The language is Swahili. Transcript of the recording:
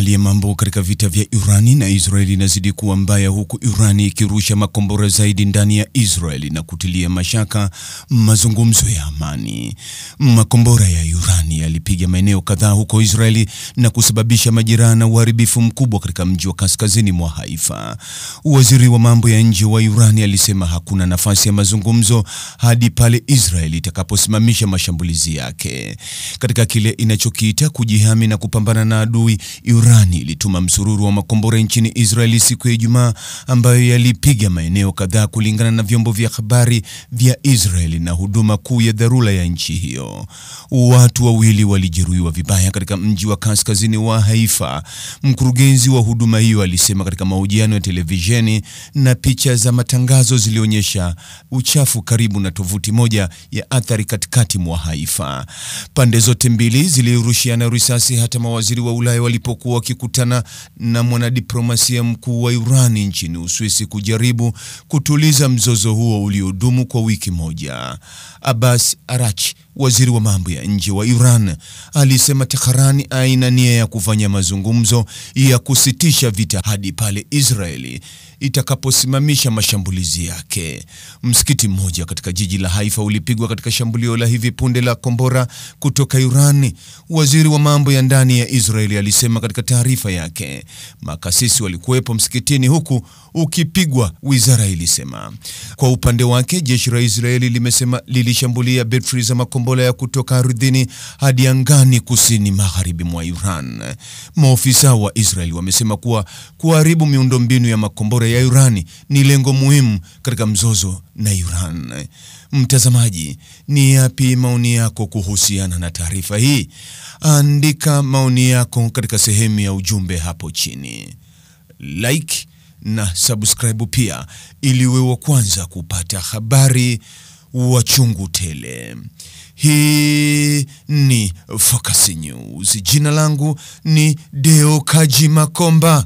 Hali ya mambo katika vita vya Irani na Israeli inazidi kuwa mbaya, huku Irani ikirusha makombora zaidi ndani ya Israeli na kutilia mashaka mazungumzo ya amani. Makombora ya Irani yalipiga maeneo kadhaa huko Israeli na kusababisha majeraha na uharibifu mkubwa katika mji wa kaskazini mwa Haifa. Waziri wa mambo ya nje wa Irani alisema hakuna nafasi ya mazungumzo hadi pale Israeli itakaposimamisha mashambulizi yake. Katika kile inachokiita kujihami na kupambana na adui, Irani ilituma msururu wa makombora nchini Israeli siku ya Ijumaa ambayo yalipiga maeneo kadhaa, kulingana na vyombo vya habari vya Israeli na huduma kuu ya dharura ya nchi hiyo. Watu wawili walijeruhiwa vibaya katika mji wa kaskazini wa Haifa. Mkurugenzi wa huduma hiyo alisema katika mahojiano ya televisheni, na picha za matangazo zilionyesha uchafu karibu na tovuti moja ya athari katikati mwa Haifa. Pande zote mbili zilirushiana risasi hata mawaziri wa Ulaya walipokuwa wakikutana na mwanadiplomasia mkuu wa Irani nchini Uswisi kujaribu kutuliza mzozo huo uliodumu kwa wiki moja. Abbas Araghchi, waziri wa mambo ya nje wa Iran, alisema Tehran haina nia ya kufanya mazungumzo ya kusitisha vita hadi pale Israeli itakaposimamisha mashambulizi yake. Msikiti mmoja katika jiji la Haifa ulipigwa katika shambulio la hivi punde la kombora kutoka Iran, waziri wa mambo ya ndani ya Israeli alisema katika taarifa yake. Makasisi walikuwepo msikitini huku ukipigwa, wizara ilisema. Kwa upande wake, jeshi la Israeli limesema lilishambulia betri za makombora ya kutoka ardhini hadi angani kusini magharibi mwa Iran. Maofisa wa Israeli wamesema kuwa kuharibu miundombinu ya makombora ya Irani ni lengo muhimu katika mzozo na Iran. Mtazamaji, ni yapi maoni yako kuhusiana na taarifa hii? Andika maoni yako katika sehemu ya ujumbe hapo chini. Like na subscribe pia, ili uwe wa kwanza kupata habari wa chungu tele. Hii ni Focus News. Jina langu ni Deo Kaji Makomba.